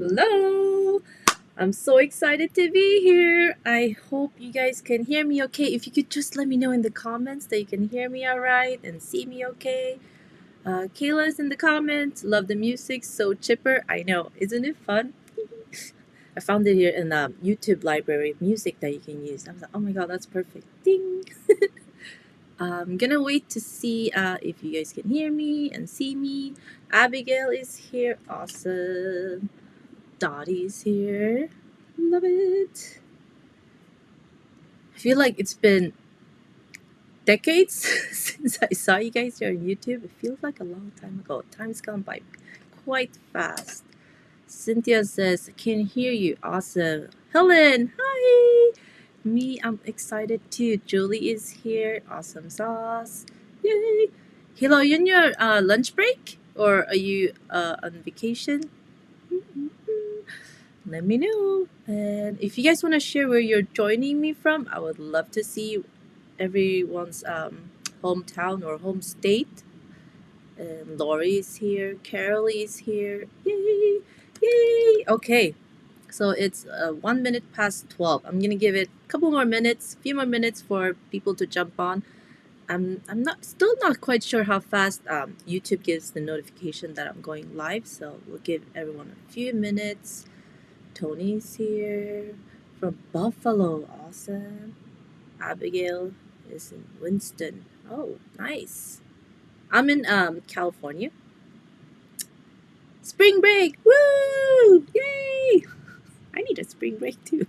Hello! I'm so excited to be here. I hope you guys can hear me okay. If you could just let me know in the comments that you can hear me alright and see me okay. Kayla's in the comments. Love the music, so chipper. I know, isn't it fun? I found it here in the YouTube library of music that you can use. I was like, oh my god, that's perfect. Ding! I'm gonna wait to see if you guys can hear me and see me. Abigail is here. Awesome. Dottie's here. Love it. I feel like it's been decades since I saw you guys here on YouTube. It feels like a long time ago. Time's gone by quite fast. Cynthia says, I can hear you. Awesome. Helen, hi. Me, I'm excited too. Julie is here. Awesome sauce. Yay. Hello, you on your lunch break? Or are you on vacation? Let me know. And if you guys want to share where you're joining me from, I would love to see everyone's hometown or home state. And Lori is here. Carol is here. Yay! Yay! Okay, so it's 1 minute past 12. I'm gonna give it a couple more minutes, few more minutes for people to jump on. I'm not still not quite sure how fast YouTube gives the notification that I'm going live, so we'll give everyone a few minutes. Tony's here from Buffalo. Awesome. Abigail is in Winston. Oh, nice. I'm in California. Spring break! Woo! Yay! I need a spring break too.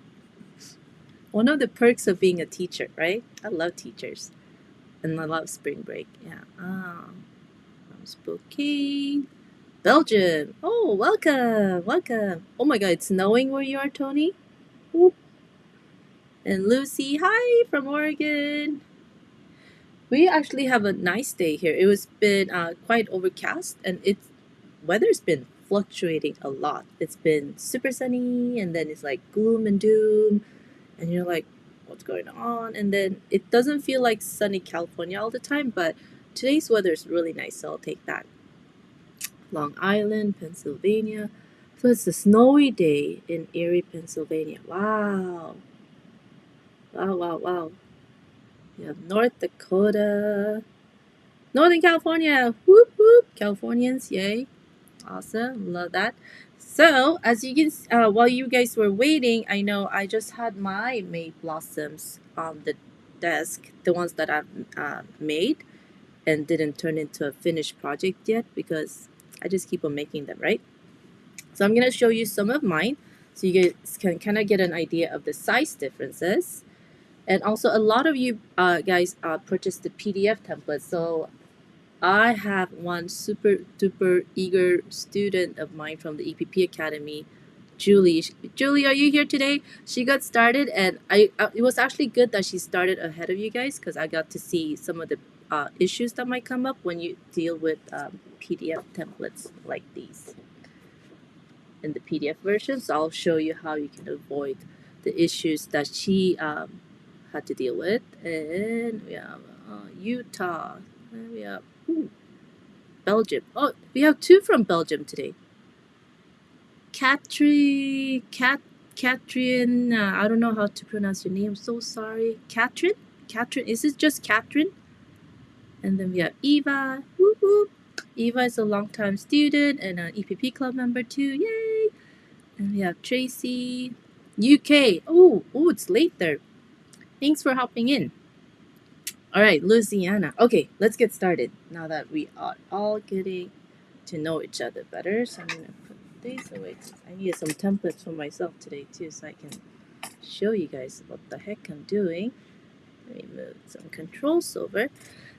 One of the perks of being a teacher, right? I love teachers. And I love spring break. Yeah. I'm Spokane. Belgium. Oh, welcome. Welcome. Oh my god, it's snowing where you are, Tony? Whoop. And Lucy, hi from Oregon. We actually have a nice day here. It was been quite overcast, and it's weather's been fluctuating a lot. It's been super sunny, and then it's like gloom and doom, and you're like, what's going on? And then it doesn't feel like sunny California all the time, but today's weather is really nice, so I'll take that. Long Island, Pennsylvania. So it's a snowy day in Erie, Pennsylvania. Wow. Wow, wow, wow. We have North Dakota, Northern California. Whoop, whoop. Californians, yay. Awesome. Love that. So, as you can, while you guys were waiting, I know I just had my May blossoms on the desk, the ones that I've made and didn't turn into a finished project yet because I just keep on making them, right? So, I'm going to show you some of mine so you guys can kind of get an idea of the size differences. And also, a lot of you guys purchased the PDF template. So I have one super duper eager student of mine from the EPP Academy, Julie. Julie, are you here today? She got started, and it was actually good that she started ahead of you guys because I got to see some of the issues that might come up when you deal with PDF templates like these in the PDF version. So I'll show you how you can avoid the issues that she had to deal with. And we have Utah. And we have Belgium. Oh, we have two from Belgium today. Catherine. I don't know how to pronounce your name. I'm so sorry. Catherine. Is it just Catherine? And then we have Eva. Whoop whoop. Eva is a longtime student and an EPP club member too. Yay! And we have Tracy. UK. Oh, it's late there. Thanks for hopping in. All right, Louisiana. Okay, let's get started now that we are all getting to know each other better. So I'm going to put these away. I need some templates for myself today too so I can show you guys what the heck I'm doing. Let me move some controls over.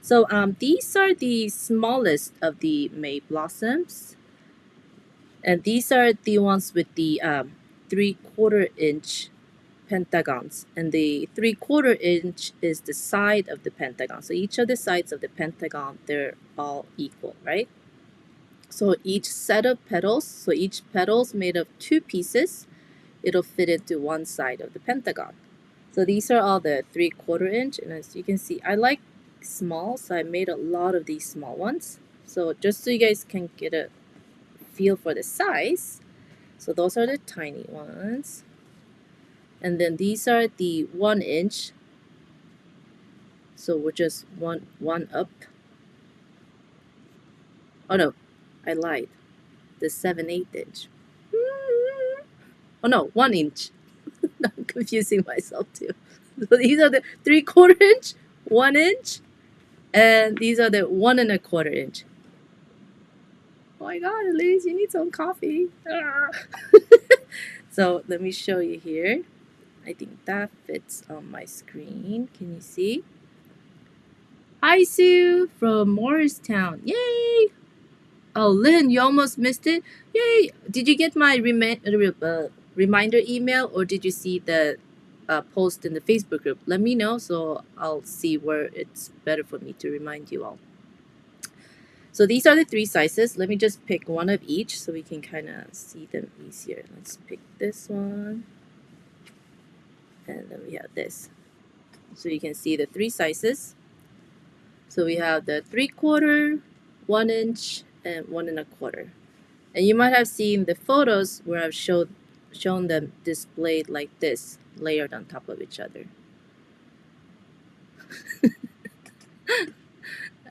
So these are the smallest of the May blossoms. And these are the ones with the 3/4 inch pentagons, and the 3/4 inch is the side of the pentagon. So each of the sides of the pentagon, they're all equal, right? So each set of petals, so each petal's made of two pieces, it'll fit into one side of the pentagon. So these are all the 3/4 inch, and as you can see, I like small, so I made a lot of these small ones. So just so you guys can get a feel for the size, So those are the tiny ones. And then these are the 1 inch. So we're just one up. Oh no, I lied. The 7/8 inch. Oh no, 1 inch. I'm confusing myself too. So these are the 3/4 inch, 1 inch, and these are the 1 1/4 inch. Oh my god, Elise, you need some coffee. Ah. So let me show you here. I think that fits on my screen. Can you see? Hi, Sue from Morristown. Yay! Oh, Lynn, you almost missed it. Yay! Did you get my reminder email, or did you see the post in the Facebook group? Let me know so I'll see where it's better for me to remind you all. So these are the 3 sizes. Let me just pick one of each so we can kind of see them easier. Let's pick this one. And then we have this. So you can see the 3 sizes. So we have the 3/4, 1 inch, and 1 1/4. And you might have seen the photos where I've shown them displayed like this, layered on top of each other.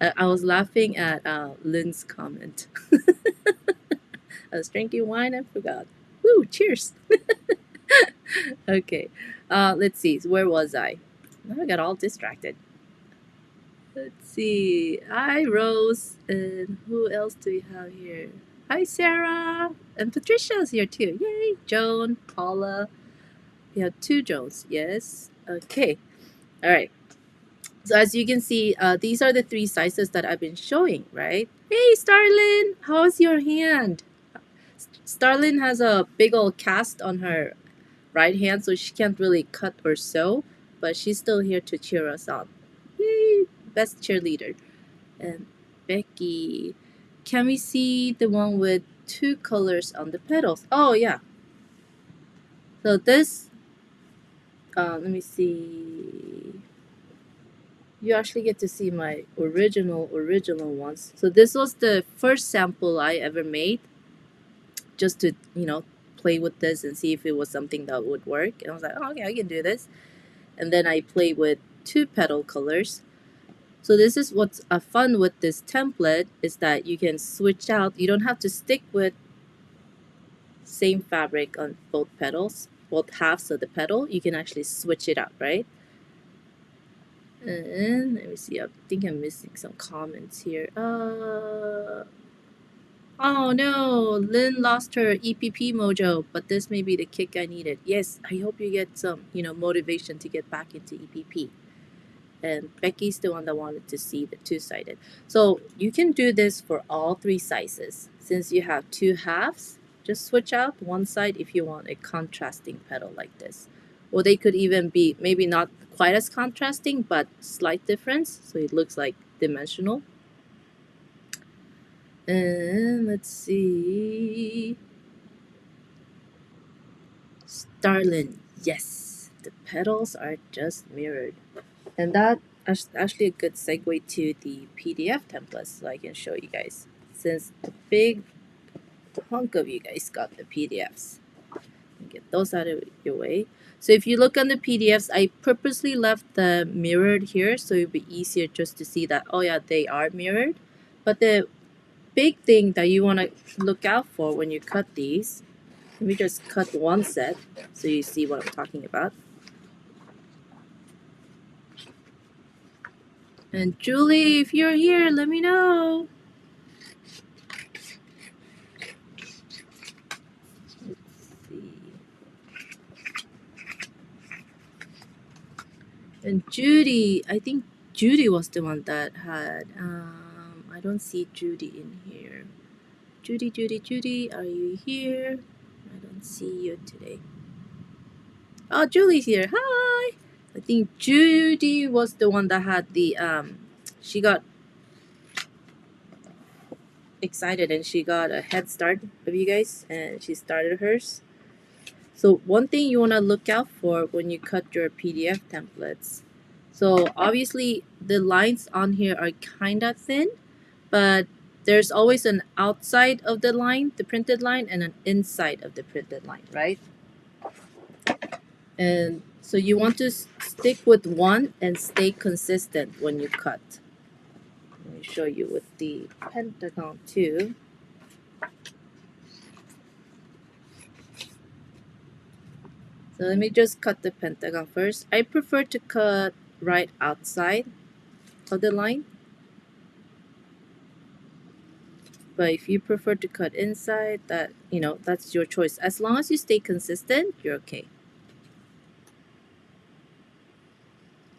I was laughing at Lynn's comment. I was drinking wine and forgot. Woo, cheers. Okay, let's see. Where was I? Now I got all distracted. Let's see. Hi, Rose. And who else do we have here? Hi, Sarah. And Patricia's here too. Yay. Joan, Paula. We have 2 Joans. Yes. Okay. All right. So as you can see, these are the 3 sizes that I've been showing, right? Hey, Starlin. How's your hand? Starlin has a big old cast on her right hand, so she can't really cut or sew, but she's still here to cheer us on. Yay! Best cheerleader. And Becky, can we see the one with 2 colors on the petals? Oh yeah. So this, let me see. You actually get to see my original ones. So this was the first sample I ever made, just to play with this and see if it was something that would work. And I was like, oh, okay, I can do this. And then I played with 2 petal colors. So this is what's fun with this template, is that you can switch out. You don't have to stick with same fabric on both petals, both halves of the petal. You can actually switch it out, right? And let me see, I think I'm missing some comments here. Oh no, Lynn lost her EPP mojo, but this may be the kick I needed. Yes, I hope you get some, motivation to get back into EPP. And Becky's the one that wanted to see the 2-sided. So you can do this for all 3 sizes. Since you have 2 halves, just switch out one side if you want a contrasting petal like this. Or they could even be maybe not quite as contrasting, but slight difference, so it looks like dimensional. And let's see. Starlin, yes, the petals are just mirrored. And that is actually a good segue to the PDF templates, so I can show you guys, since the big hunk of you guys got the PDFs. Get those out of your way. So if you look on the PDFs, I purposely left the mirrored here so it'll be easier just to see that, oh yeah, they are mirrored. But the big thing that you want to look out for when you cut these, let me just cut one set so you see what I'm talking about. And Julie, if you're here, let me know. Let's see. And Judy, I think Judy was the one that had, I don't see Judy in here. Judy, are you here? I don't see you today. Oh, Julie's here. Hi. I think Judy was the one that had the, she got excited and she got a head start of you guys and she started hers. So one thing you want to look out for when you cut your PDF templates. So obviously the lines on here are kind of thin, but there's always an outside of the line, the printed line, and an inside of the printed line, right? And so you want to stick with one and stay consistent when you cut. Let me show you with the pentagon too. So let me just cut the pentagon first. I prefer to cut right outside of the line. But if you prefer to cut inside, that's your choice. As long as you stay consistent, you're okay.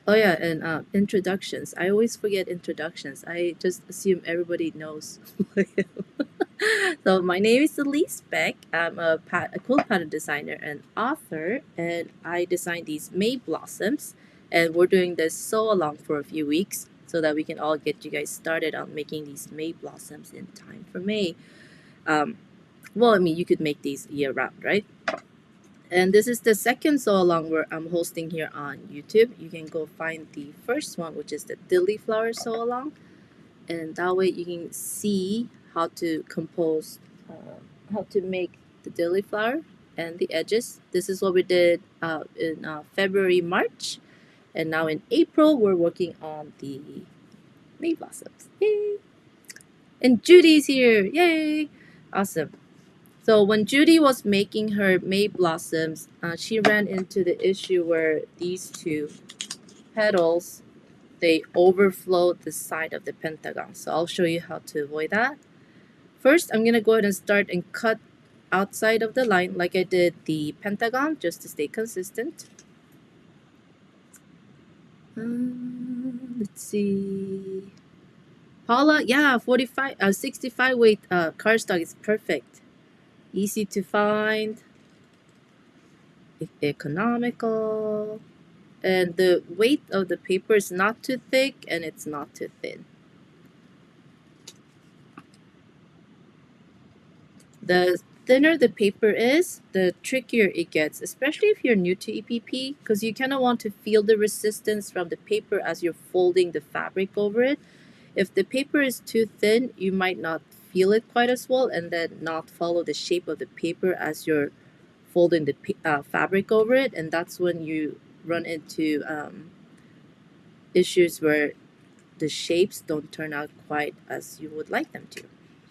Oh yeah, and introductions. I always forget introductions. I just assume everybody knows. So my name is Elise Beck. I'm a quilt pattern designer and author, and I designed these May blossoms. And we're doing this sew along for a few weeks so that we can all get you guys started on making these May blossoms in time for May. Well, I mean, you could make these year round, right? And this is the second sew along where I'm hosting here on YouTube. You can go find the first one, which is the dilly flower sew along, and that way you can see how to compose, how to make the dilly flower and the edges. This is what we did in February, March, and now in April we're working on the May blossoms. Yay! And Judy's here. Yay! Awesome. So when Judy was making her May blossoms, she ran into the issue where these two petals, they overflowed the side of the pentagon. So I'll show you how to avoid that. First, I'm going to go ahead and start and cut outside of the line like I did the pentagon, just to stay consistent. Let's see. Paula, yeah, 65 weight cardstock is perfect. Easy to find, economical, and the weight of the paper is not too thick and it's not too thin. The thinner the paper is, the trickier it gets, especially if you're new to EPP, because you kind of want to feel the resistance from the paper as you're folding the fabric over it. If the paper is too thin, you might not feel it quite as well and then not follow the shape of the paper as you're folding the fabric over it, and that's when you run into issues where the shapes don't turn out quite as you would like them to.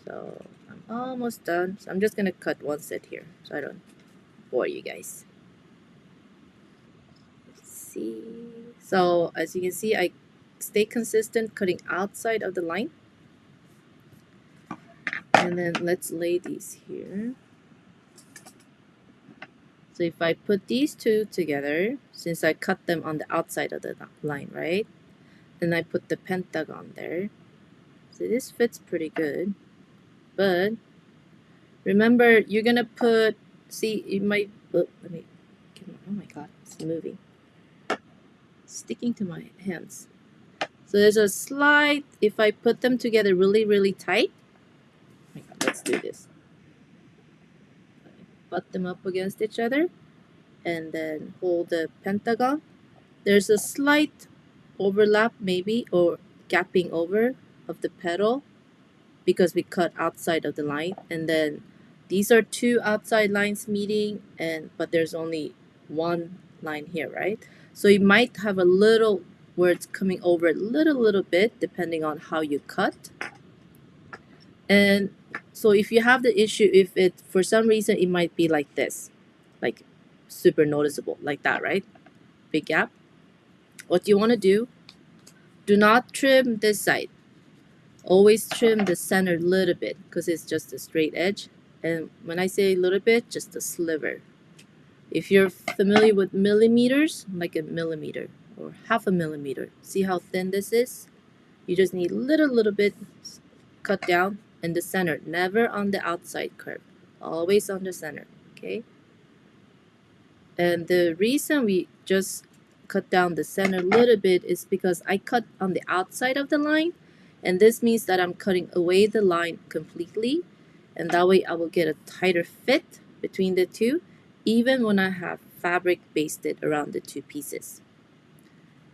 So I'm almost done. So I'm just going to cut one set here so I don't bore you guys. Let's see. So as you can see, I stay consistent cutting outside of the line. And then let's lay these here. So if I put these two together, since I cut them on the outside of the line, right? Then I put the pentagon there. So this fits pretty good. But remember, you're going to put, see, you might, oh my God, it's moving. Sticking to my hands. So there's a slight, if I put them together really, really tight, oh my God, let's do this. Butt them up against each other and then hold the pentagon. There's a slight overlap maybe, or gapping over of the petal because we cut outside of the line, and then these are two outside lines meeting, but there's only one line here, right? So you might have a little where it's coming over a little bit depending on how you cut. And so if you have the issue, if it for some reason it might be like this, like super noticeable like that, right? Big gap. What you want to do not trim this side. Always trim the center a little bit because it's just a straight edge. And when I say a little bit, just a sliver. If you're familiar with millimeters, like a millimeter or half a millimeter, see how thin this is? You just need little bit cut down in the center, never on the outside curve, always on the center, okay? And the reason we just cut down the center a little bit is because I cut on the outside of the line, and this means that I'm cutting away the line completely, and that way I will get a tighter fit between the two, even when I have fabric basted around the two pieces.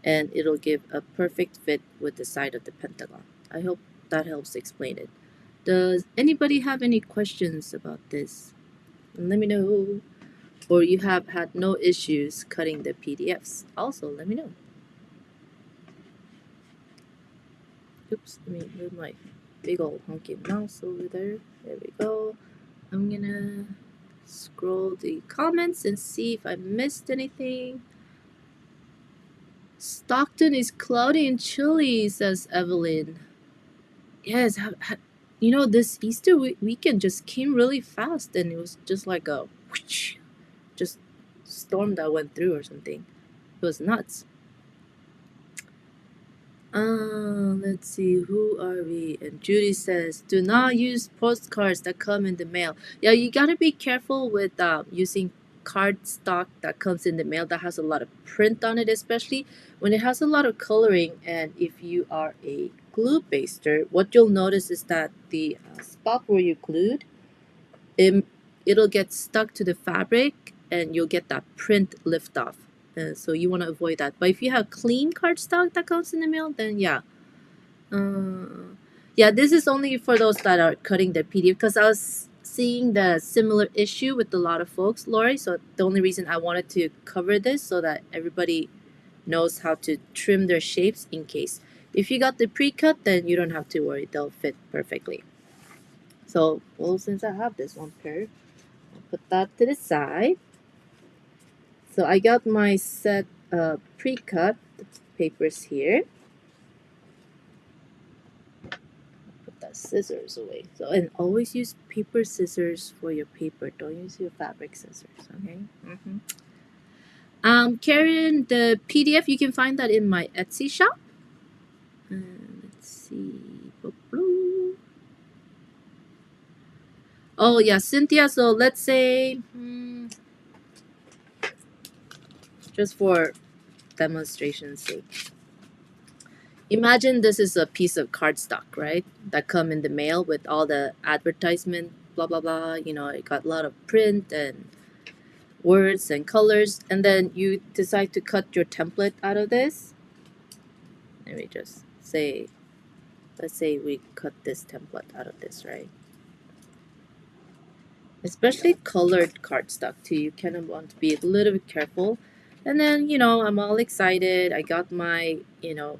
And it'll give a perfect fit with the side of the pentagon. I hope that helps explain it. Does anybody have any questions about this? Let me know. Or you have had no issues cutting the PDFs. Also, let me know. Oops, let me move my big old honking mouse over there. There we go. I'm gonna scroll the comments and see if I missed anything. Stockton is cloudy and chilly, says Evelyn. Yes, you know, this Easter weekend just came really fast, and it was just like a whoosh, just storm that went through or something. It was nuts. Let's see, who are we? And Judy says, do not use postcards that come in the mail. Yeah, you gotta be careful with using cardstock that comes in the mail that has a lot of print on it, especially when it has a lot of coloring. And if you are a glue baster, what you'll notice is that the spot where you glued, it'll get stuck to the fabric and you'll get that print lift off. So you want to avoid that. But if you have clean cardstock that comes in the mail, then yeah. Yeah, this is only for those that are cutting their PDF because I was seeing the similar issue with a lot of folks, Lori. So the only reason I wanted to cover this so that everybody knows how to trim their shapes in case. If you got the pre-cut, then you don't have to worry. They'll fit perfectly. So, well, since I have this one pair, I'll put that to the side. So I got my set pre-cut papers here. Put that scissors away. So, and always use paper scissors for your paper. Don't use your fabric scissors, okay? Karen, the PDF, you can find that in my Etsy shop. Let's see. Oh yeah, Cynthia. So let's say, just for demonstration's sake, imagine this is a piece of cardstock, right? That come in the mail with all the advertisement, blah blah blah. You know, it got a lot of print and words and colors, and then you decide to cut your template out of this. Let me just say, let's say we cut this template out of this, right? Especially colored cardstock too, you kind of want to be a little bit careful. And then, you know, I'm all excited. I got my, you know,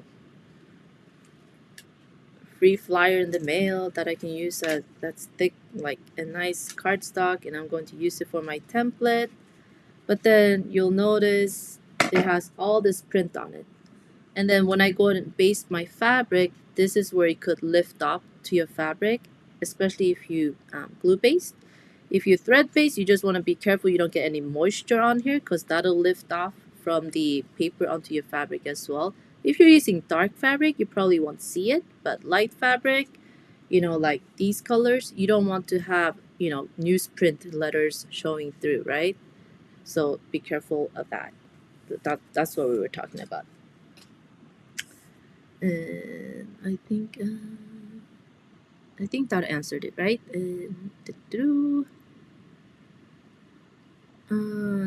free flyer in the mail that I can use that's thick, like a nice cardstock, and I'm going to use it for my template. But then you'll notice it has all this print on it. And then when I go and baste my fabric, this is where it could lift up to your fabric, especially if you glue baste. If you thread baste, you just want to be careful you don't get any moisture on here because that'll lift off from the paper onto your fabric as well. If you're using dark fabric, you probably won't see it, but light fabric, you know, like these colors, you don't want to have, you know, newsprint letters showing through, right? So be careful of that. That's what we were talking about. And I think that answered it, right?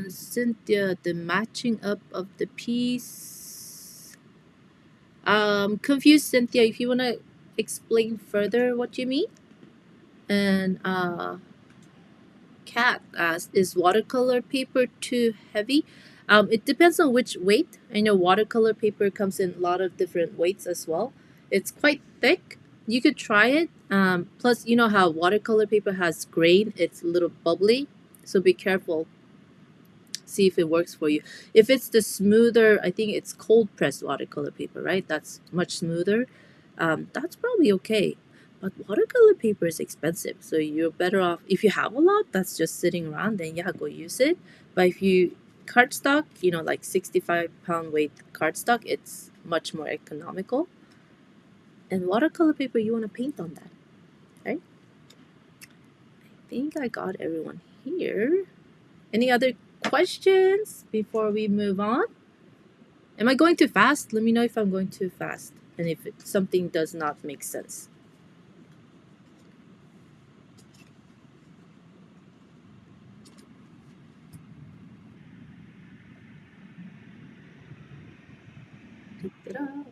Cynthia, the matching up of the piece. Confused, Cynthia. If you wanna explain further what you mean. And Kat asked, is watercolor paper too heavy? It depends on which weight. I know watercolor paper comes in a lot of different weights as well. It's quite thick. You could try it. Plus, you know how watercolor paper has grain. It's a little bubbly. So be careful. See if it works for you. If it's the smoother, I think it's cold pressed watercolor paper, right? That's much smoother. That's probably okay. But watercolor paper is expensive, so you're better off if you have a lot that's just sitting around, then yeah, go use it. But if you cardstock, you know, like 65-pound weight cardstock, it's much more economical. And watercolor paper, you want to paint on that, right? I think I got everyone here. Any other questions before we move on? Am I going too fast? Let me know if I'm going too fast and if something does not make sense.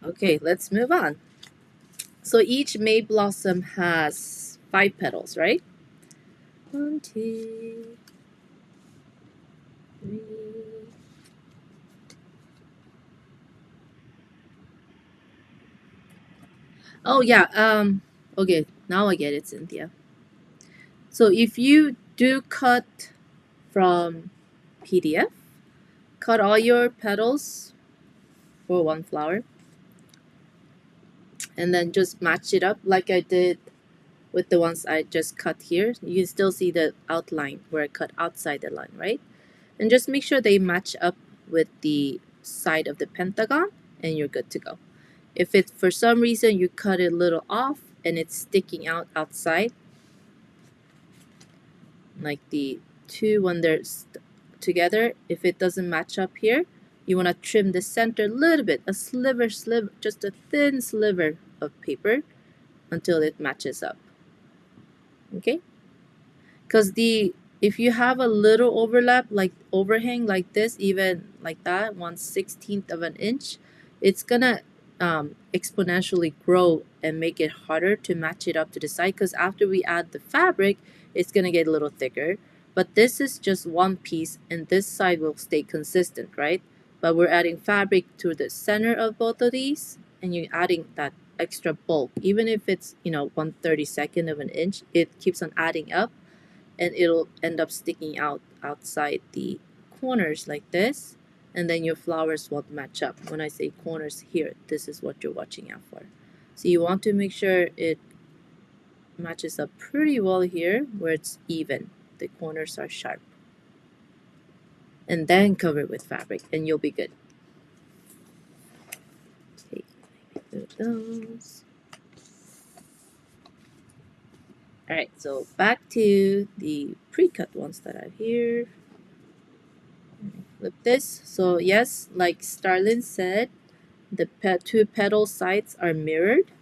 Okay, let's move on. So each May blossom has 5 petals, right? 1, 2, 3. Oh yeah. Okay. Now I get it, Cynthia. So if you do cut from PDF, cut all your petals for one flower, and then just match it up like I did with the ones I just cut here. You can still see the outline where I cut outside the line, right? And just make sure they match up with the side of the pentagon, and you're good to go. If it's for some reason you cut it a little off and it's sticking out outside, like the two when they're together, if it doesn't match up here, you want to trim the center a little bit, a sliver, just a thin sliver of paper until it matches up. Okay? Because if you have a little overlap, like overhang like this, even like that, 1/16 of an inch, it's gonna exponentially grow and make it harder to match it up to the side, because after we add the fabric, it's gonna get a little thicker. But this is just one piece and this side will stay consistent, right? But we're adding fabric to the center of both of these, and you're adding that extra bulk. Even if it's, 1/32 of an inch, it keeps on adding up, and it'll end up sticking out outside the corners like this, and then your flowers won't match up. When I say corners here, this is what you're watching out for. So you want to make sure it matches up pretty well here where it's even, the corners are sharp, and then cover it with fabric and you'll be good. Okay, those. All right, so back to the pre-cut ones that are here. Flip this. So yes, like Starlin said, the two petal sides are mirrored.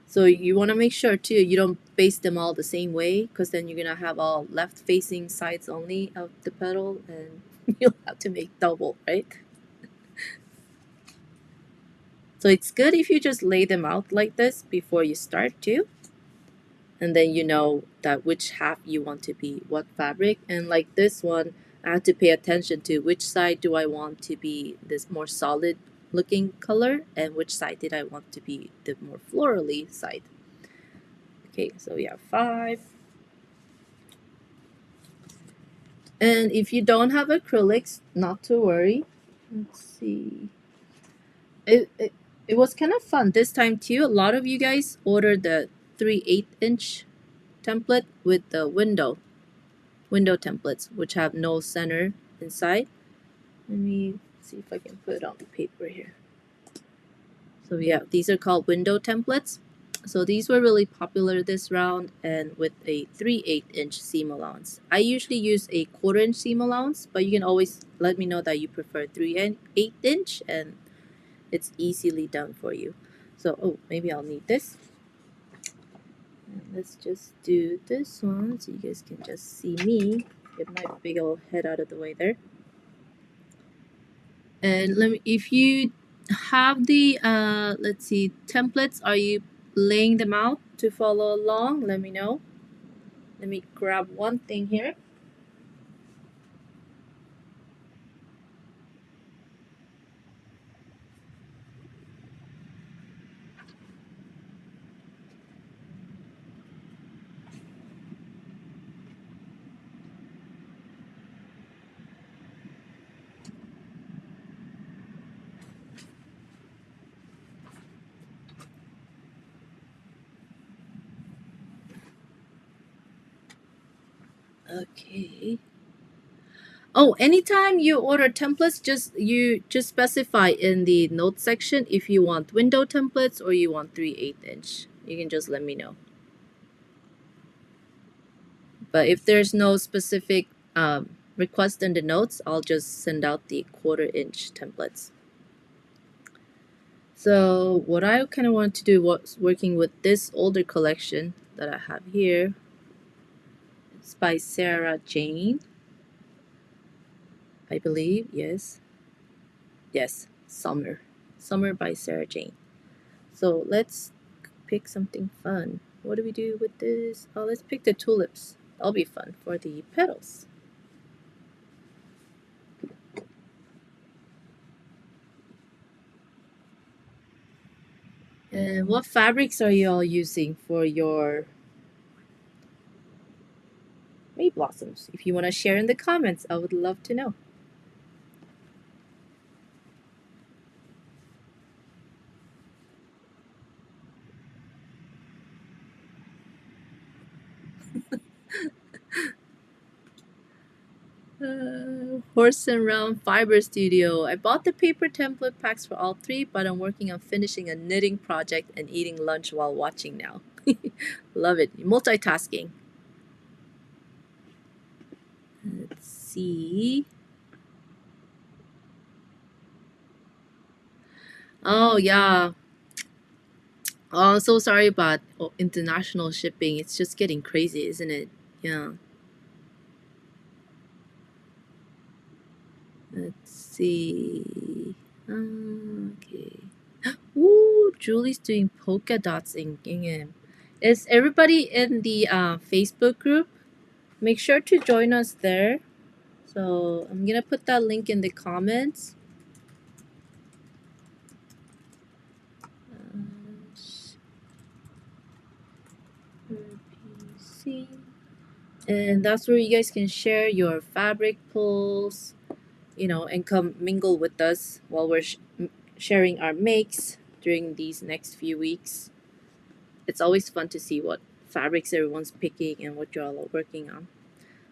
So you want to make sure too you don't baste them all the same way, because then you're gonna have all left facing sides only of the petal, and you'll have to make double, right? So it's good if you just lay them out like this before you start too, and then you know that which half you want to be what fabric. And like this one, I have to pay attention to which side do I want to be this more solid looking color, and which side did I want to be the more florally side. Okay, so we have 5. And if you don't have acrylics, not to worry. Let's see. It was kind of fun this time too. A lot of you guys ordered the 3/8" template with the window templates, which have no center inside. Let me see if I can put it on the paper here. So yeah, these are called window templates. So these were really popular this round, and with a 3/8" seam allowance. I usually use a 1/4" seam allowance, but you can always let me know that you prefer 3/8", and it's easily done for you. So, oh, maybe I'll need this. And let's just do this one so you guys can just see me. Get my big old head out of the way there. And if you have the let's see, templates, are you laying them out to follow along? Let me know. Let me grab one thing here. Okay. Oh, anytime you order templates, you just specify in the notes section if you want window templates or you want 3/8". You can just let me know. But if there's no specific request in the notes, I'll just send out the 1/4" templates. So what I kind of want to do was working with this older collection that I have here. It's by Sarah Jane, I believe. Yes, Summer by Sarah Jane. So let's pick something fun. What do we do with this? Oh, let's pick the tulips. That'll be fun for the petals. And what fabrics are you all using for your May blossoms? If you want to share in the comments, I would love to know. Horse and Round Fiber Studio. I bought the paper template packs for all three, but I'm working on finishing a knitting project and eating lunch while watching now. Love it. Multitasking. Let's see. Oh, yeah. Oh, I'm so sorry about international shipping. It's just getting crazy, isn't it? Yeah. Let's see. Okay. Ooh, Julie's doing polka dots in Gingham. Is everybody in the Facebook group? Make sure to join us there. So I'm gonna put that link in the comments. PC. And that's where you guys can share your fabric pulls, you know, and come mingle with us while we're sharing our makes during these next few weeks. It's always fun to see what fabrics everyone's picking and what you're all working on.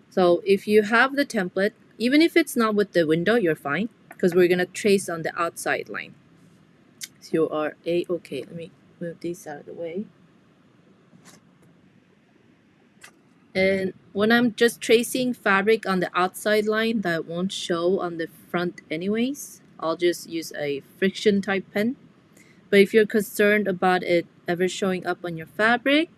So if you have the template, even if it's not with the window, you're fine because we're gonna trace on the outside line. So you are a-okay. Let me move these out of the way. And when I'm just tracing fabric on the outside line that won't show on the front anyways, I'll just use a friction type pen. But if you're concerned about it ever showing up on your fabric,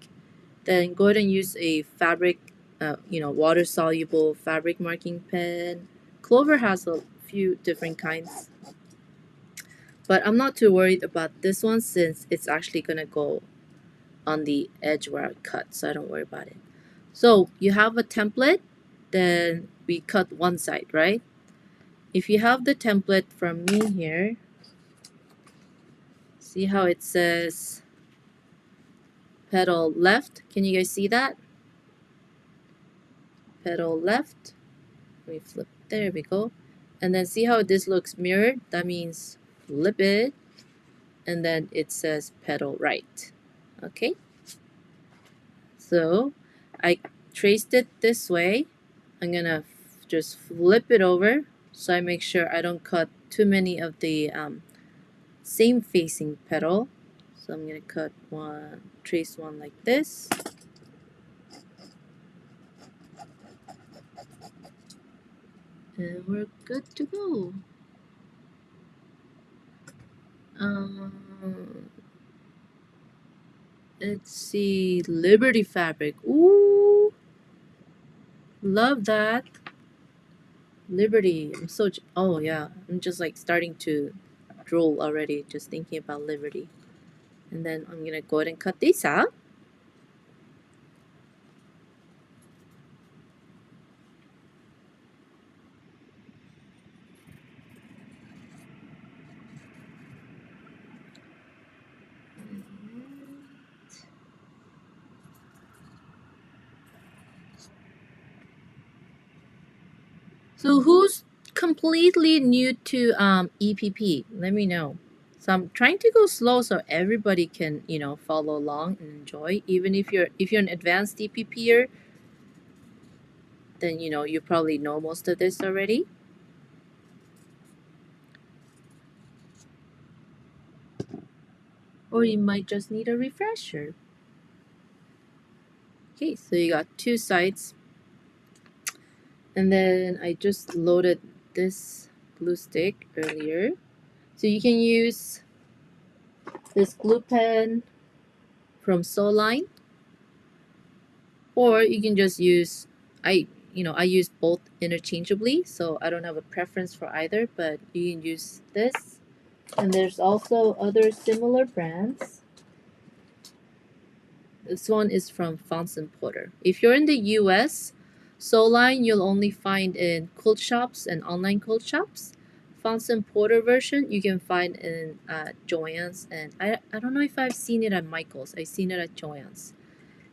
then go ahead and use a fabric, water soluble fabric marking pen. Clover has a few different kinds. But I'm not too worried about this one since it's actually gonna go on the edge where I cut, so I don't worry about it. So you have a template, then we cut one side, right? If you have the template from me here, see how it says petal left? Can you guys see that? Petal left. We flip, there we go. And then see how this looks mirrored? That means flip it, and then it says petal right. Okay? So I traced it this way. I'm gonna just flip it over so I make sure I don't cut too many of the same facing petal. So I'm gonna cut one, trace one like this. And we're good to go. Let's see, Liberty fabric. Ooh, love that. Liberty. Oh yeah, I'm just like starting to drool already just thinking about Liberty. And then I'm gonna go ahead and cut these out. So who's completely new to EPP? Let me know. So I'm trying to go slow so everybody can, follow along and enjoy. Even if you're an advanced EPPer, then you probably know most of this already. Or you might just need a refresher. Okay, so you got two sides. And then I just loaded this glue stick earlier. So you can use this glue pen from Sewalong, or you can just use I use both interchangeably, so I don't have a preference for either, but you can use this. And there's also other similar brands. This one is from Fonts and Porter. If you're in the US, Sewalong you'll only find in quilt shops and online quilt shops. Fonts and Porter version you can find in Joann's, and I don't know if I've seen it at Michael's. I've seen it at Joann's.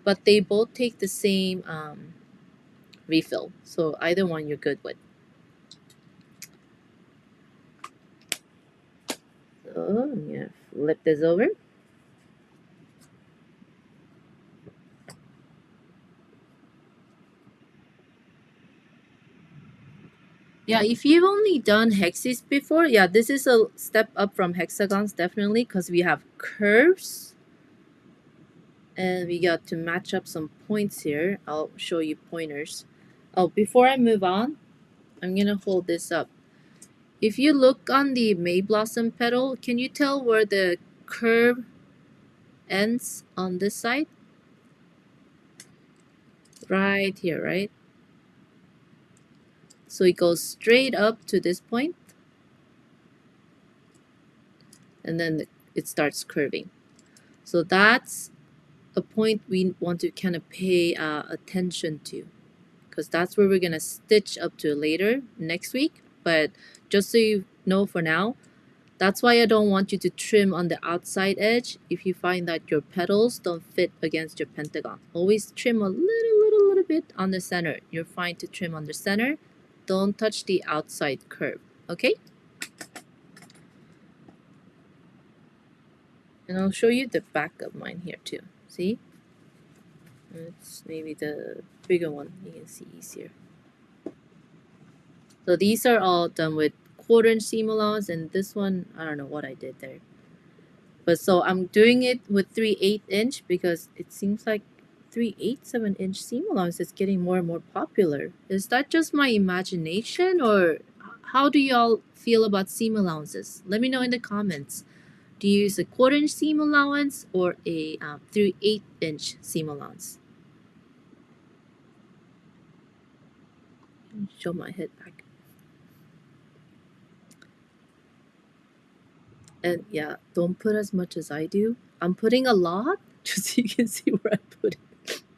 But they both take the same refill, so either one you're good with. So I'm gonna flip this over. Yeah, if you've only done hexes before, yeah, this is a step up from hexagons definitely, because we have curves and we got to match up some points here. I'll show you pointers. Oh, before I move on, I'm gonna hold this up. If you look on the May Blossom petal, can you tell where the curve ends on this side? Right here, right? So it goes straight up to this point, and then it starts curving. So that's a point we want to kind of pay attention to, because that's where we're going to stitch up to later next week. But just so you know for now, that's why I don't want you to trim on the outside edge if you find that your petals don't fit against your pentagon. Always trim a little bit on the center. You're fine to trim on the center. Don't touch the outside curve, okay? And I'll show you the back of mine here too. See? It's maybe the bigger one you can see easier. So these are all done with 1/4 inch seam allowance, and this one, I don't know what I did there. But so I'm doing it with 3/8 inch because it seems like 3/8 of an inch seam allowance is getting more and more popular. Is that just my imagination, or how do y'all feel about seam allowances? Let me know in the comments. Do you use a 1/4 inch seam allowance or a 3/8 inch seam allowance? Show my head back. And yeah, don't put as much as I do. I'm putting a lot just so you can see where I put it.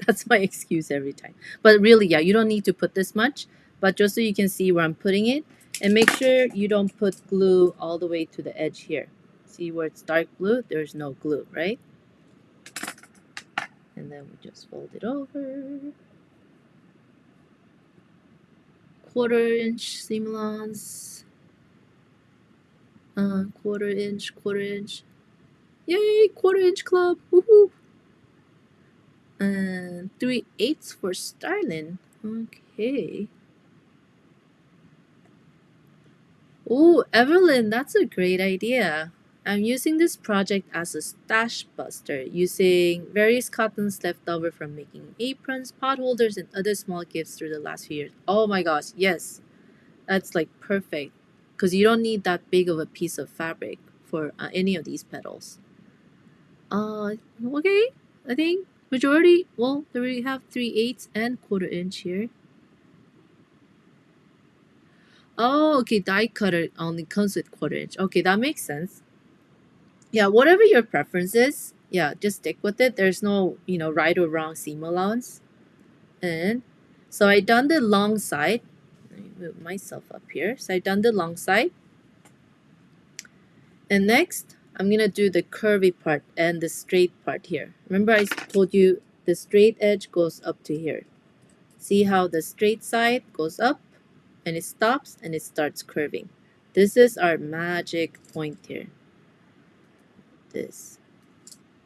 That's my excuse every time. But really, yeah, you don't need to put this much, but just so you can see where I'm putting it. And make sure you don't put glue all the way to the edge here. See where it's dark blue? There's no glue, right? And then we just fold it over. 1/4 inch seam allowance. 1/4 inch, 1/4 inch. Yay, 1/4 inch club. Woohoo! And 3/8 for styling. Okay. Oh, Evelyn, that's a great idea. I'm using this project as a stash buster, using various cottons left over from making aprons, pot holders, and other small gifts through the last few years. Oh my gosh, yes. That's like perfect, because you don't need that big of a piece of fabric for any of these petals. Okay, I think majority, well, there we have 3/8 and 1/4 inch here. Oh, okay, die cutter only comes with 1/4 inch. Okay, that makes sense. Yeah, whatever your preference is, yeah, just stick with it. There's no, right or wrong seam allowance. And so I done the long side. Let me move myself up here. So I done the long side. And next, I'm gonna do the curvy part and the straight part here. Remember I told you the straight edge goes up to here. See how the straight side goes up and it stops and it starts curving. This is our magic point here. This.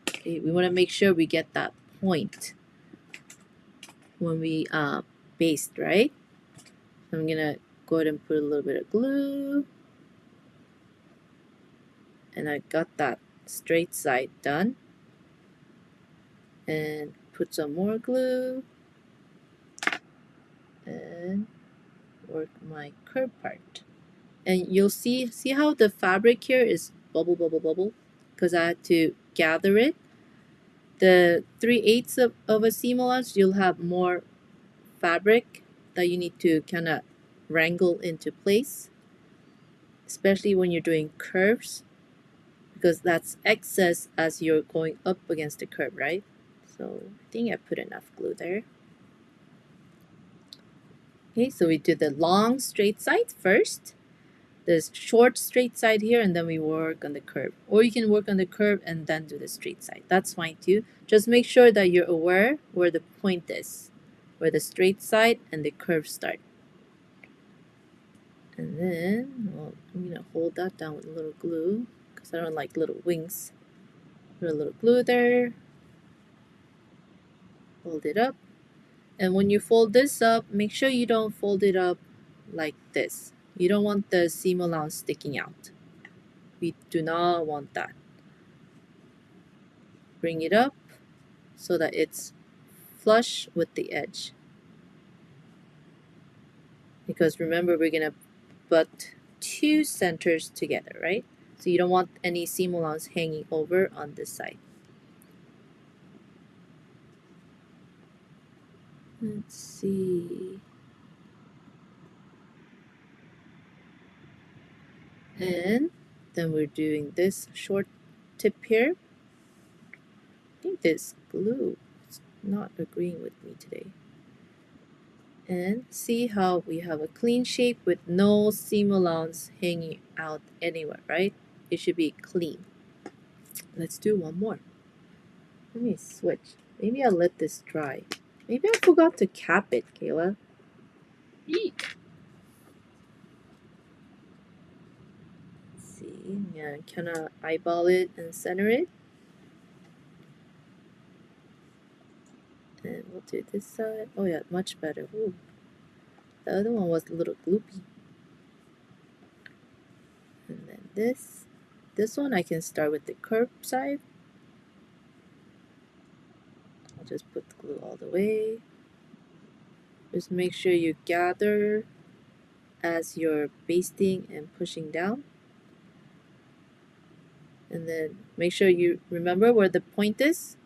Okay, we want to make sure we get that point when we baste, right? I'm gonna go ahead and put a little bit of glue. And I got that straight side done. And put some more glue. And work my curve part. And you'll see how the fabric here is bubble, bubble, bubble, because I had to gather it. The 3/8 of a seam allowance, you'll have more fabric that you need to kind of wrangle into place, especially when you're doing curves, because that's excess as you're going up against the curve, right? So I think I put enough glue there. Okay, so we do the long straight side first, the short straight side here, and then we work on the curve. Or you can work on the curve and then do the straight side. That's fine too. Just make sure that you're aware where the point is, where the straight side and the curve start. And then, well, I'm gonna hold that down with a little glue because I don't like little wings. Put a little glue there. Hold it up. And when you fold this up, make sure you don't fold it up like this. You don't want the seam allowance sticking out. We do not want that. Bring it up so that it's flush with the edge. Because remember, we're gonna butt two centers together, right? So you don't want any seam allowance hanging over on this side. Let's see. And then we're doing this short tip here. I think this glue is not agreeing with me today. And see how we have a clean shape with no seam allowance hanging out anywhere, right? It should be clean. Let's do one more. Let me switch. Maybe I'll let this dry. Maybe I forgot to cap it, Kayla. Let's see. Yeah, kind of eyeball it and center it. And we'll do this side. Oh yeah, much better. Ooh. The other one was a little gloopy. And then this. This one I can start with the curved side. I'll just put the glue all the way. Just make sure you gather as you're basting and pushing down. And then make sure you remember where the point is.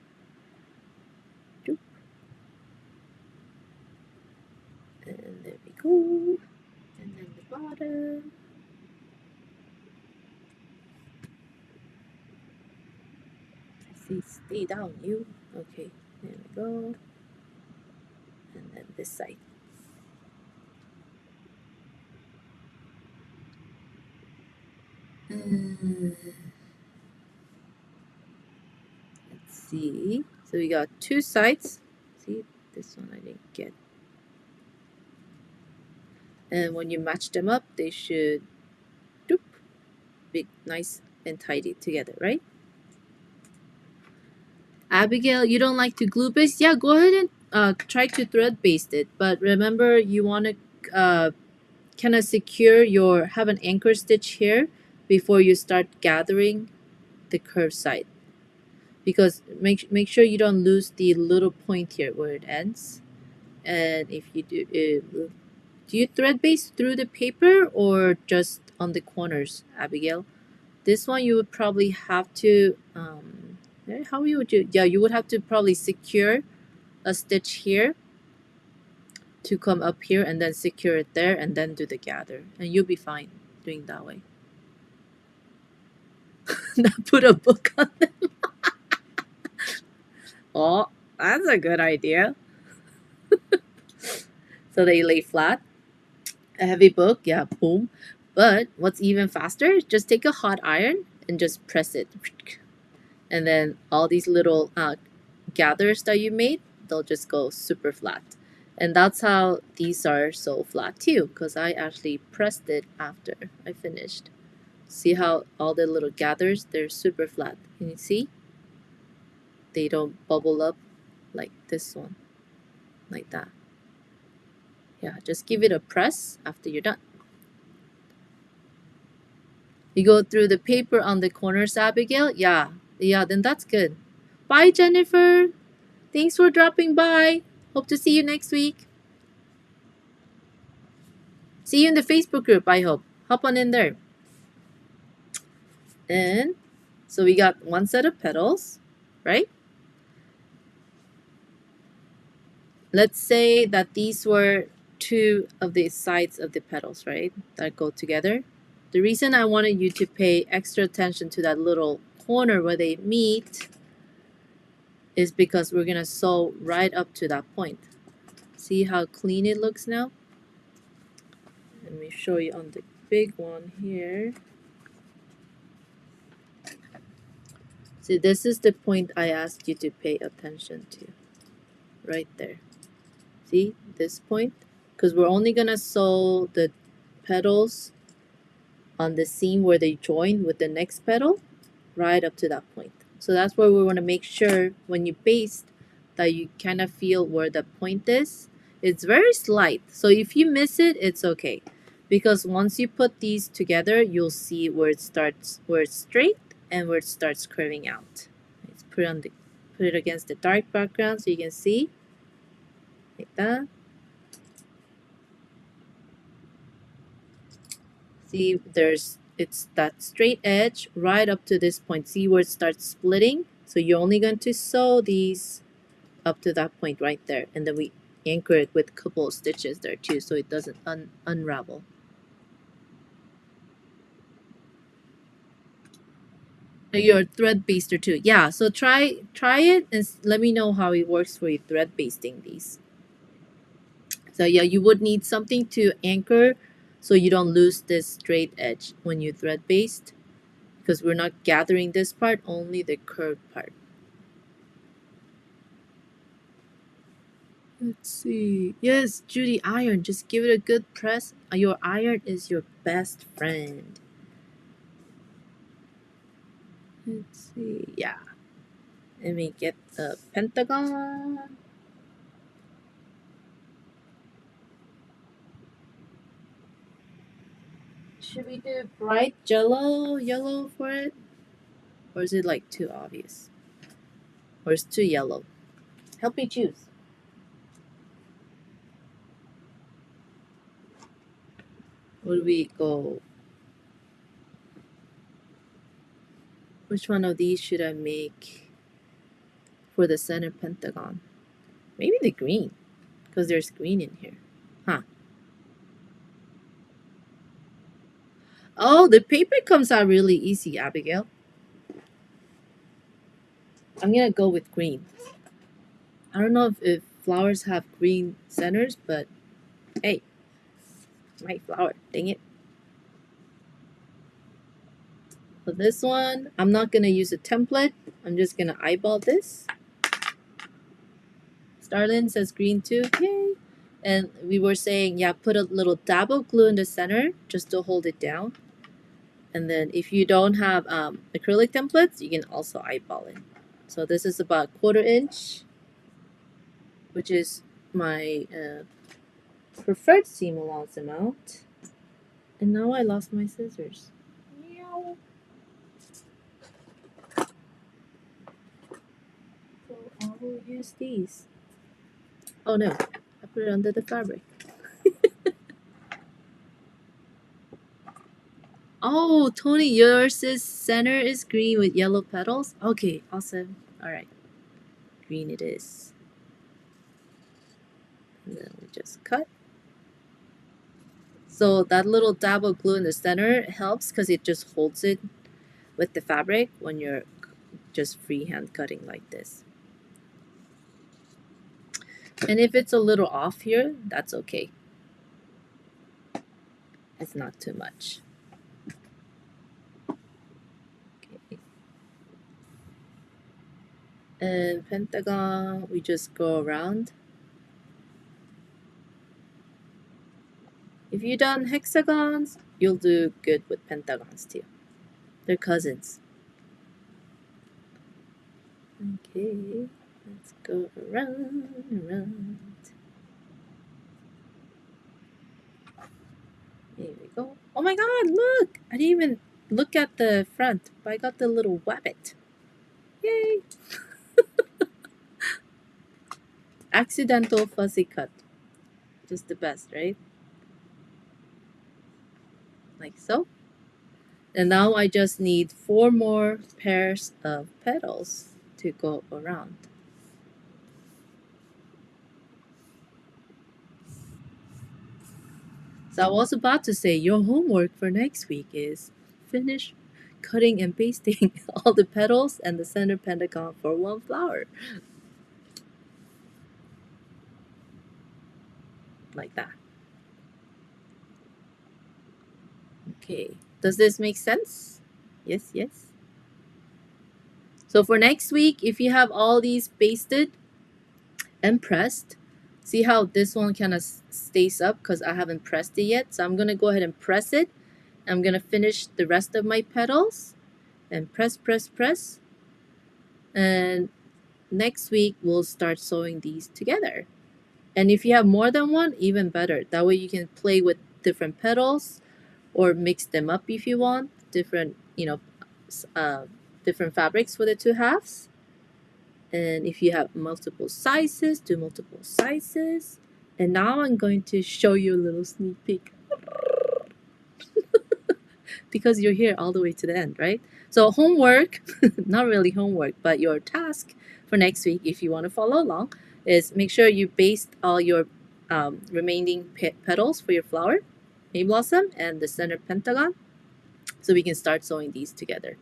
And there we go. And then the bottom. I see, stay down, you. Okay, there we go. And then this side. Let's see. So we got two sides. See, this one I didn't get. And when you match them up, they should be nice and tidy together, right? Abigail, you don't like to glue baste? Yeah, go ahead and try to thread baste it. But remember, you want to kind of secure have an anchor stitch here before you start gathering the curved side. Because make sure you don't lose the little point here where it ends. And if you do you thread baste through the paper or just on the corners, Abigail? This one you would probably have to how would you, yeah, you would have to probably secure a stitch here to come up here and then secure it there and then do the gather, and you'll be fine doing that way. Now put a book on them. Oh, that's a good idea. So they lay flat. A heavy book, yeah, boom. But what's even faster, just take a hot iron and just press it. And then all these little gathers that you made, they'll just go super flat. And that's how these are so flat too, because I actually pressed it after I finished. See how all the little gathers, they're super flat. Can you see? They don't bubble up like this one, like that. Yeah, just give it a press after you're done. You go through the paper on the corners, Abigail? Yeah, then that's good. Bye, Jennifer. Thanks for dropping by. Hope to see you next week. See you in the Facebook group, I hope. Hop on in there. And so we got one set of petals, right? Let's say that these were two of the sides of the petals, right? That go together. The reason I wanted you to pay extra attention to that little corner where they meet is because we're gonna sew right up to that point. See how clean it looks now? Let me show you on the big one here. See, this is the point I asked you to pay attention to. Right there. See this point? Because we're only gonna sew the petals on the seam where they join with the next petal right up to that point. So that's where we want to make sure when you baste that you kind of feel where the point is. It's very slight, so if you miss it, it's okay, because once you put these together, you'll see where it starts, where it's straight and where it starts curving out. Let's put it against the dark background so you can see like that. See, it's that straight edge right up to this point. See where it starts splitting? So you're only going to sew these up to that point right there, and then we anchor it with a couple of stitches there too, so it doesn't unravel. You're a thread baster too. Yeah, so try it and let me know how it works for you thread basting these. So yeah, you would need something to anchor so you don't lose this straight edge when you thread baste, because we're not gathering this part, only the curved part. Let's see. Yes, Judy, iron. Just give it a good press. Your iron is your best friend. Let's see. Yeah. Let me get the pentagon. Should we do bright yellow for it? Or is it like too obvious? Or it's too yellow? Help me choose. Would we go? Which one of these should I make for the center pentagon? Maybe the green, because there's green in here. Huh. Oh, the paper comes out really easy, Abigail. I'm gonna go with green. I don't know if flowers have green centers, but hey, my flower, dang it. For this one, I'm not gonna use a template. I'm just gonna eyeball this. Starlin says green too, yay. And we were saying, yeah, put a little dab of glue in the center just to hold it down. And then if you don't have acrylic templates, you can also eyeball it. So this is about 1/4 inch, which is my preferred seam allowance amount. And now I lost my scissors. Meow. So I will use these. Oh no, I put it under the fabric. Oh, Tony, yours is center is green with yellow petals? Okay, awesome. Alright, green it is. And then we just cut. So that little dab of glue in the center helps because it just holds it with the fabric when you're just freehand cutting like this. And if it's a little off here, that's okay. It's not too much. Okay. And pentagon, we just go around. If you've done hexagons, you'll do good with pentagons too. They're cousins. Okay, let's go around. There we go. Oh my god, look! I didn't even look at the front, but I got the little wabbit. Yay! Accidental fuzzy cut. Just the best, right? Like so. And now I just need 4 more pairs of petals to go around. So I was about to say your homework for next week is finish cutting and pasting all the petals and the center pentagon for one flower. like that. Okay, does this make sense? Yes, yes. So for next week, if you have all these basted and pressed, see how this one kind of stays up because I haven't pressed it yet. So I'm going to go ahead and press it. I'm going to finish the rest of my petals and press, press, press. And next week, we'll start sewing these together. And if you have more than one, even better. That way you can play with different petals or mix them up if you want. Different, different fabrics for the two halves. And if you have multiple sizes, do multiple sizes. And now I'm going to show you a little sneak peek because you're here all the way to the end, right? So homework, not really homework, but your task for next week, if you want to follow along, is make sure you baste all your remaining petals for your flower, May blossom, and the center pentagon, so we can start sewing these together.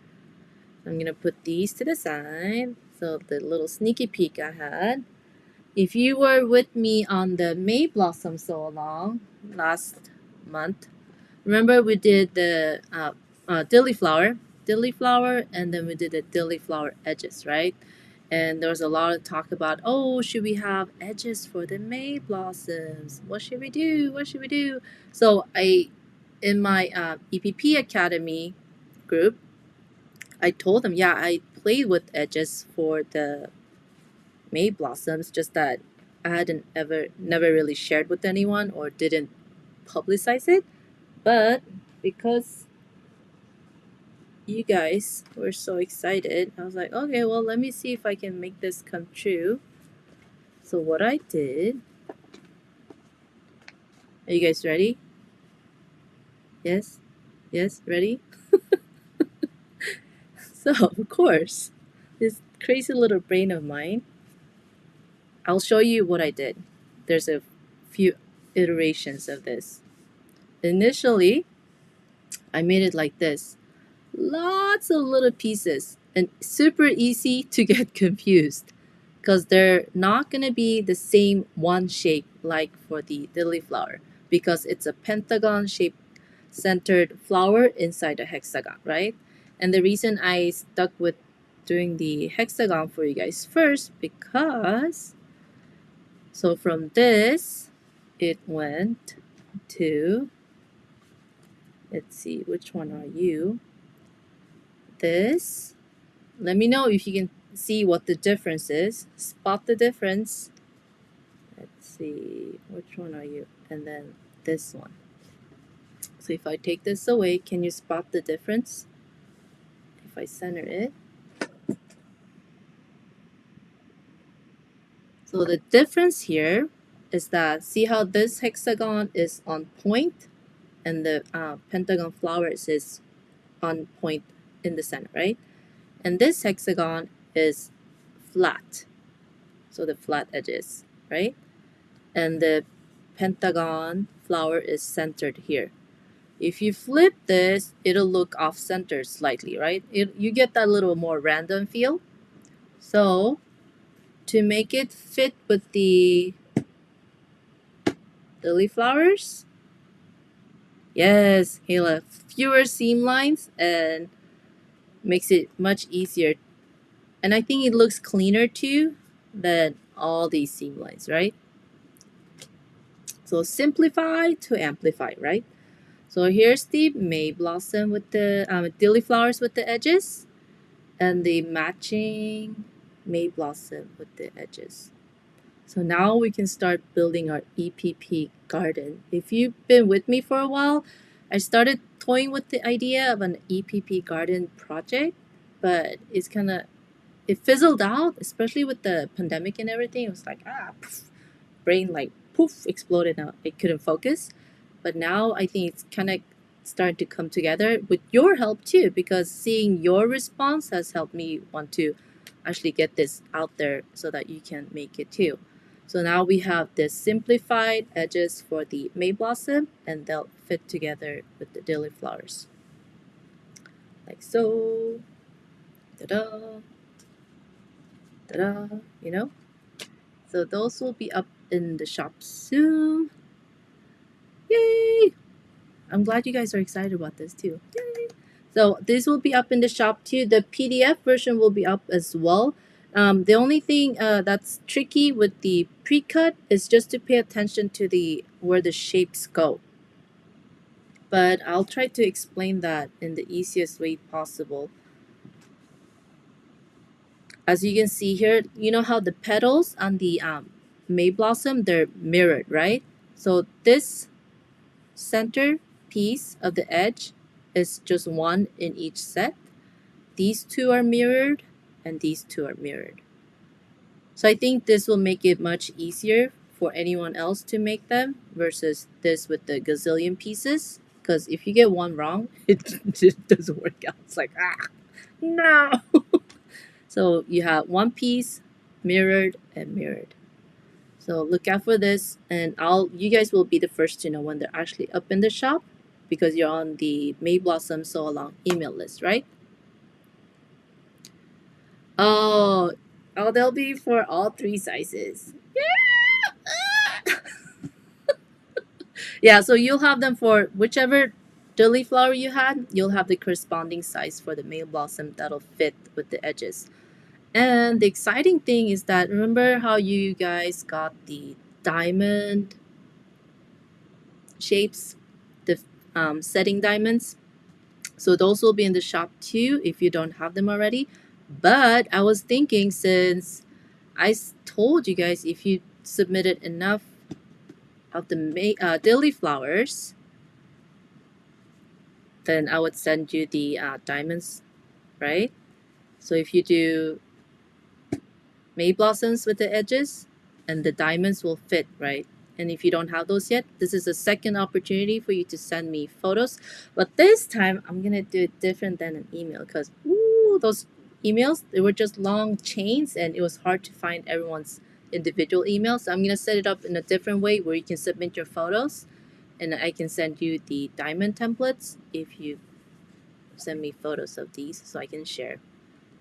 I'm going to put these to the side. So the little sneaky peek I had. If you were with me on the May Blossom Sew Along last month, remember we did the dilly flower, and then we did the dilly flower edges, right? And there was a lot of talk about, oh, should we have edges for the May blossoms? What should we do? What should we do? So in my EPP Academy group, I told them, yeah, I played with edges for the May blossoms, just that I hadn't never really shared with anyone or didn't publicize it. But because you guys were so excited, I was like, okay, well, let me see if I can make this come true. So what I did, are you guys ready? Yes? Yes? Ready? So, of course, this crazy little brain of mine, I'll show you what I did. There's a few iterations of this. Initially, I made it like this. Lots of little pieces and super easy to get confused because they're not going to be the same one shape like for the lily flower because it's a pentagon shaped centered flower inside a hexagon, right? And the reason I stuck with doing the hexagon for you guys first because so from this it went to, let's see, which one are you? This. Let me know if you can see what the difference is. Spot the difference. Let's see, which one are you? And then this one. So if I take this away, can you spot the difference? If I center it. So the difference here is that, see how this hexagon is on point and the pentagon flowers is on point in the center, right? And this hexagon is flat. So the flat edges, right? And the pentagon flower is centered here. If you flip this, it'll look off-center slightly, right? You get that little more random feel. So to make it fit with the lily flowers, yes, Hila, fewer seam lines and makes it much easier. And I think it looks cleaner too than all these seam lines, right? So simplify to amplify, right? So here's the May blossom with the dilly flowers with the edges and the matching May blossom with the edges. So now we can start building our EPP garden. If you've been with me for a while, I started toying with the idea of an EPP garden project, but it fizzled out, especially with the pandemic and everything. It was like, poof, brain like poof exploded out. I couldn't focus. But now I think it's kind of starting to come together with your help too, because seeing your response has helped me want to actually get this out there so that you can make it too. So now we have the simplified edges for the May blossom and they'll fit together with the dilly flowers. Like so. Ta-da. Ta-da. You know? So those will be up in the shop soon. Yay! I'm glad you guys are excited about this too. Yay! So this will be up in the shop too. The PDF version will be up as well. The only thing that's tricky with the pre-cut is just to pay attention to the where the shapes go. But I'll try to explain that in the easiest way possible. As you can see here, you know how the petals on the May blossom, they're mirrored, right? So this center piece of the edge is just one in each set. These two are mirrored and these two are mirrored. So I think this will make it much easier for anyone else to make them versus this with the gazillion pieces. Because if you get one wrong, it just doesn't work out. It's like, no. So you have one piece mirrored and mirrored. So look out for this, and you guys will be the first to know when they're actually up in the shop because you're on the May Blossom Sewalong email list, right? Oh, they'll be for all 3 sizes. Yeah! Yeah, so you'll have them for whichever dilly flower you had, you'll have the corresponding size for the May Blossom that'll fit with the edges. And the exciting thing is that remember how you guys got the diamond shapes, the setting diamonds? So those will be in the shop too if you don't have them already. But I was thinking since told you guys if you submitted enough of the dilly flowers, then I would send you the diamonds, right? So if you do May blossoms with the edges and the diamonds will fit, right? And if you don't have those yet, this is a second opportunity for you to send me photos. But this time, I'm going to do it different than an email because those emails, they were just long chains and it was hard to find everyone's individual emails. So I'm going to set it up in a different way where you can submit your photos and I can send you the diamond templates if you send me photos of these so I can share.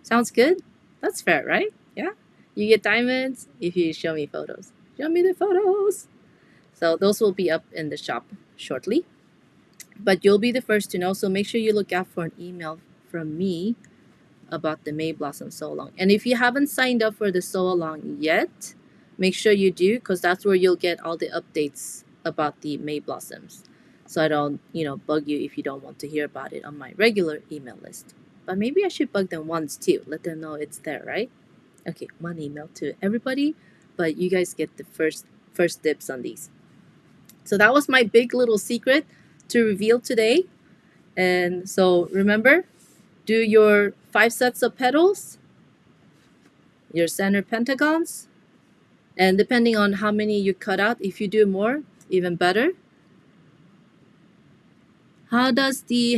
Sounds good? That's fair, right? Yeah? You get diamonds if you show me photos. Show me the photos. So those will be up in the shop shortly. But you'll be the first to know. So make sure you look out for an email from me about the May Blossom Sewalong. And if you haven't signed up for the Sewalong yet, make sure you do because that's where you'll get all the updates about the May Blossoms. So I don't, bug you if you don't want to hear about it on my regular email list. But maybe I should bug them once too. Let them know it's there, right? Okay, one email to everybody, but you guys get the first dibs on these. So that was my big little secret to reveal today. And so remember, do your 5 sets of petals, your center pentagons, and depending on how many you cut out, if you do more, even better. How does the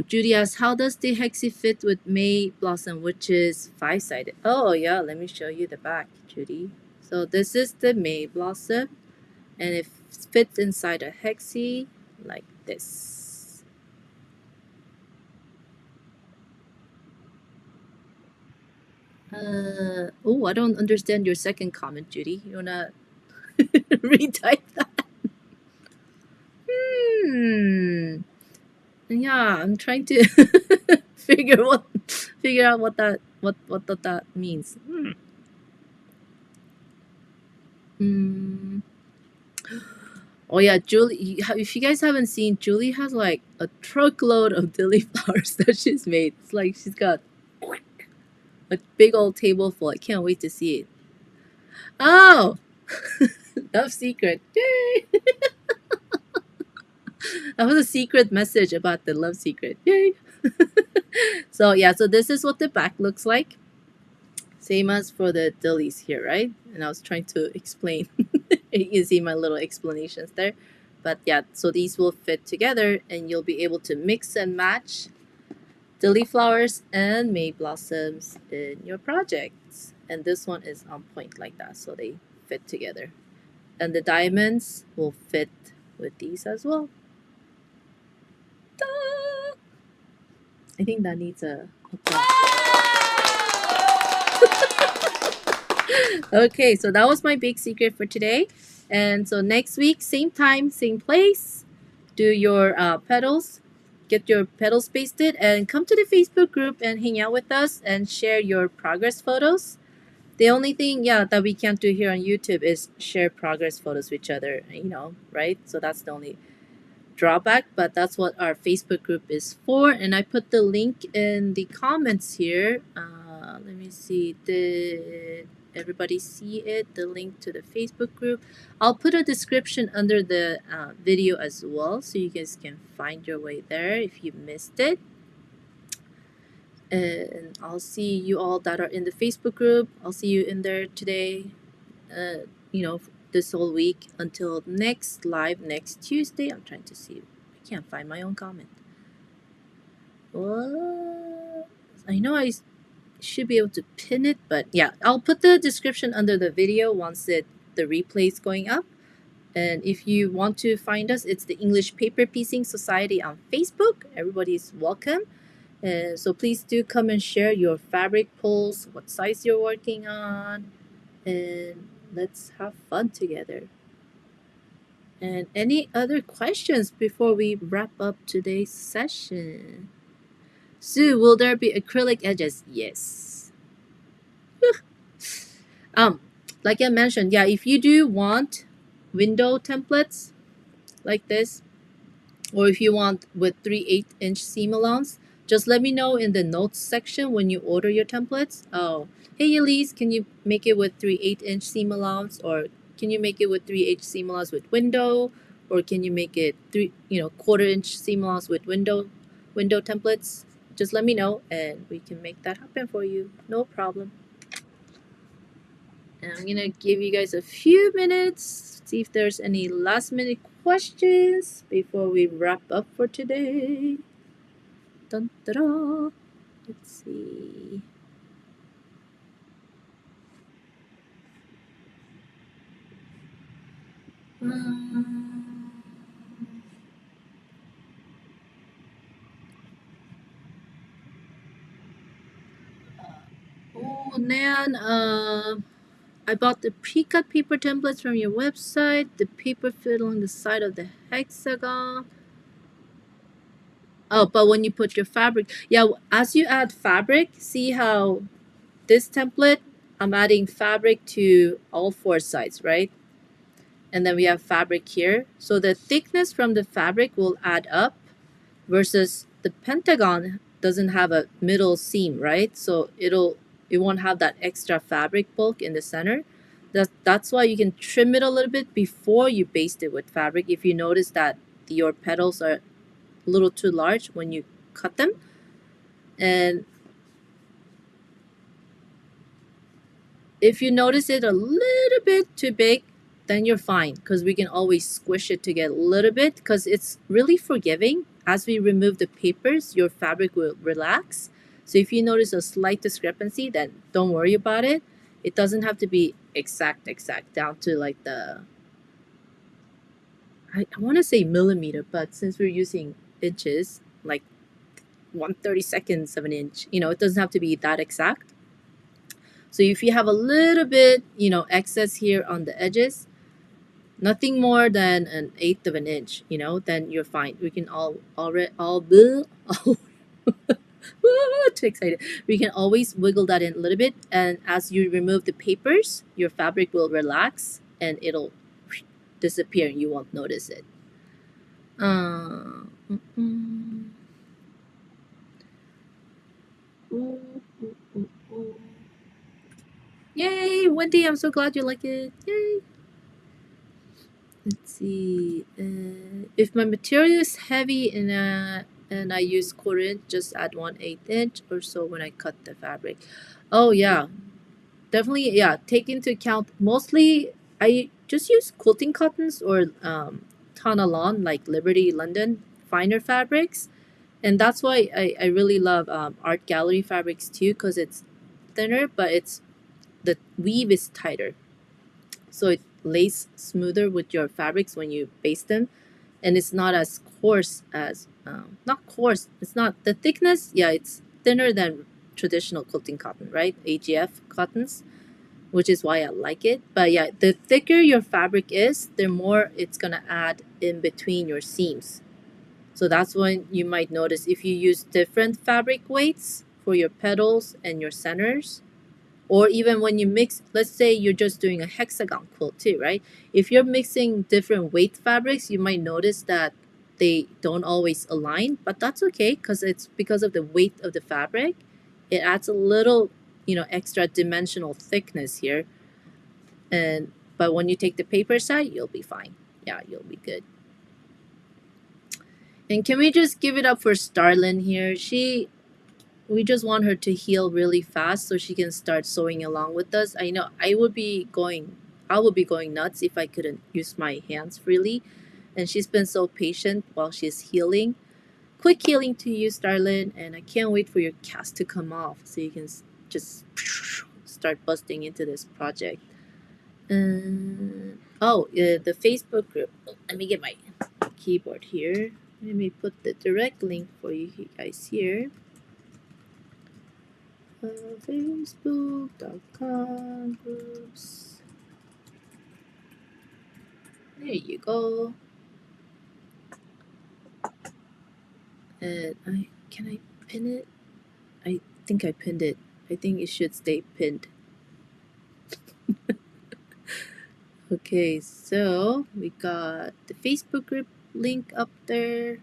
Judy asks, how does the hexie fit with May Blossom, which is 5-sided? Oh, yeah, let me show you the back, Judy. So this is the May Blossom, and it fits inside a hexie like this. I don't understand your second comment, Judy. You wanna retype that? Yeah, I'm trying to figure out what that means. Oh yeah, Julie. If you guys haven't seen, Julie has like a truckload of dilly flowers that she's made. It's like she's got a big old table full. I can't wait to see it. Oh, love secret! Yay! That was a secret message about the love secret. Yay! So yeah, so this is what the back looks like. Same as for the dillies here, right? And I was trying to explain. You can see my little explanations there. But yeah, so these will fit together and you'll be able to mix and match dilly flowers and May blossoms in your projects. And this one is on point like that, so they fit together. And the diamonds will fit with these as well. Ta! I think that needs a applause. Okay, so that was my big secret for today. And so next week, same time, same place. do your petals, get your petals pasted, and come to the Facebook group and hang out with us and share your progress photos. The only thing, yeah, that we can't do here on YouTube is share progress photos with each other, right? So that's the only drawback, but that's what our Facebook group is for. And I put the link in the comments here. Let me see. Did everybody see it? The link to the Facebook group. I'll put a description under the video as well, so you guys can find your way there if you missed it. And I'll see you all that are in the Facebook group. I'll see you in there today. Uh, you know, this whole week until next live next Tuesday. I'm trying to see. I can't find my own comment. What? I know I should be able to pin it, but yeah, I'll put the description under the video once the replay is going up. And if you want to find us, it's the English Paper Piecing Society on Facebook. Everybody's welcome. So please do come and share your fabric pulls, what size you're working on, and let's have fun together. And any other questions before we wrap up today's session? Sue, will there be acrylic edges? Yes. Like I mentioned, yeah, if you do want window templates like this, or if you want with 3/8" seam allowance, just let me know in the notes section when you order your templates. Oh, hey Elise, can you make it with 3/8" seam allowance, or can you make it with 3/8" seam allowance with window, or can you make it 1/4" seam allowance with window templates? Just let me know and we can make that happen for you. No problem. And I'm gonna give you guys a few minutes, see if there's any last minute questions before we wrap up for today. Dun, da, da. Let's see. Oh, Nan, I bought the pre-cut paper templates from your website. The paper fit along the side of the hexagon. Oh, but when you put your fabric, yeah, as you add fabric, see how this template, I'm adding fabric to all four sides, right? And then we have fabric here. So the thickness from the fabric will add up versus the pentagon doesn't have a middle seam, right? So it won't have that extra fabric bulk in the center. That's why you can trim it a little bit before you baste it with fabric. If you notice that your petals are a little too large when you cut them. And if you notice it a little bit too big, then you're fine because we can always squish it to get a little bit because it's really forgiving. As we remove the papers, your fabric will relax. So if you notice a slight discrepancy, then don't worry about it. It doesn't have to be exact down to like I want to say millimeter, but since we're using inches, like 1/32 of an inch, it doesn't have to be that exact. So if you have a little bit, excess here on the edges, nothing more than 1/8 of an inch, then you're fine. We can too excited. We can always wiggle that in a little bit, and as you remove the papers, your fabric will relax and it'll disappear and you won't notice it. Yay, Wendy, I'm so glad you like it. Yay. Let's see. If my material is heavy and I use 1/4 inch, just add 1/8" or so when I cut the fabric. Oh yeah, definitely. Yeah, take into account. Mostly, I just use quilting cottons or Tonalon, like Liberty London, finer fabrics, and that's why I really love art gallery fabrics too, because it's thinner, but the weave is tighter, so it lays smoother with your fabrics when you baste them, and it's not as coarse as not coarse. It's not the thickness. Yeah, it's thinner than traditional quilting cotton, right? AGF cottons, which is why I like it. But yeah, the thicker your fabric is, the more it's gonna add in between your seams. So that's when you might notice if you use different fabric weights for your petals and your centers, or even when you mix, let's say you're just doing a hexagon quilt too, right? If you're mixing different weight fabrics, you might notice that they don't always align, but that's okay because it's because of the weight of the fabric. It adds a little, extra dimensional thickness here. And but when you take the paper side, you'll be fine. Yeah, you'll be good. And can we just give it up for Starlin here? We just want her to heal really fast so she can start sewing along with us. I know I would be going nuts if I couldn't use my hands freely. And she's been so patient while she's healing. Quick healing to you, Starlin, and I can't wait for your cast to come off so you can just start busting into this project. The Facebook group. Let me get my keyboard here. Let me put the direct link for you guys here. Facebook.com groups. There you go. And can I pin it? I think I pinned it. I think it should stay pinned. Okay, so we got the Facebook group link up there.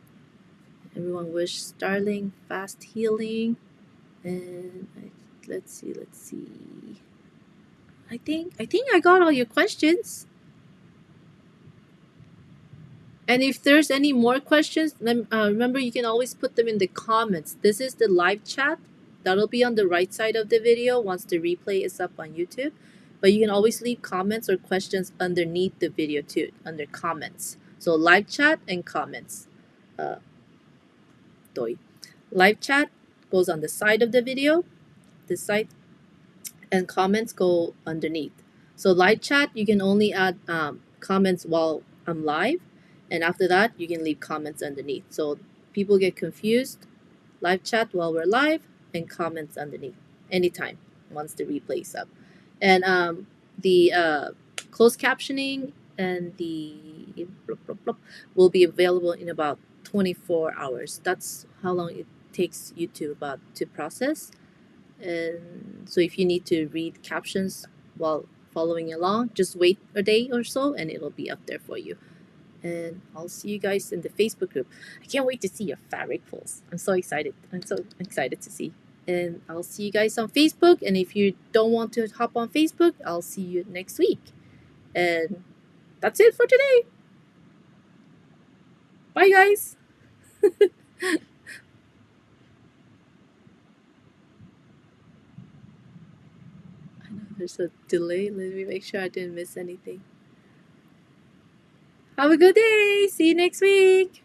Everyone wish Starling fast healing. And let's see. I think I got all your questions. And if there's any more questions, remember you can always put them in the comments. This is the live chat. That'll be on the right side of the video once the replay is up on YouTube. But you can always leave comments or questions underneath the video too, under comments. So live chat and comments. Live chat goes on the side of the video, this side, and comments go underneath. So live chat, you can only add comments while I'm live, and after that, you can leave comments underneath. So people get confused. Live chat while we're live, and comments underneath anytime once the replay is up. And the closed captioning and the will be available in about 24 hours. That's how long it takes YouTube to process. And so if you need to read captions while following along, just wait a day or so and it'll be up there for you. And I'll see you guys in the Facebook group. I can't wait to see your fabric pulls. I'm so excited. I'm so excited to see. And I'll see you guys on Facebook. And if you don't want to hop on Facebook, I'll see you next week. And that's it for today. Bye, guys. I know there's a delay. Let me make sure I didn't miss anything. Have a good day. See you next week.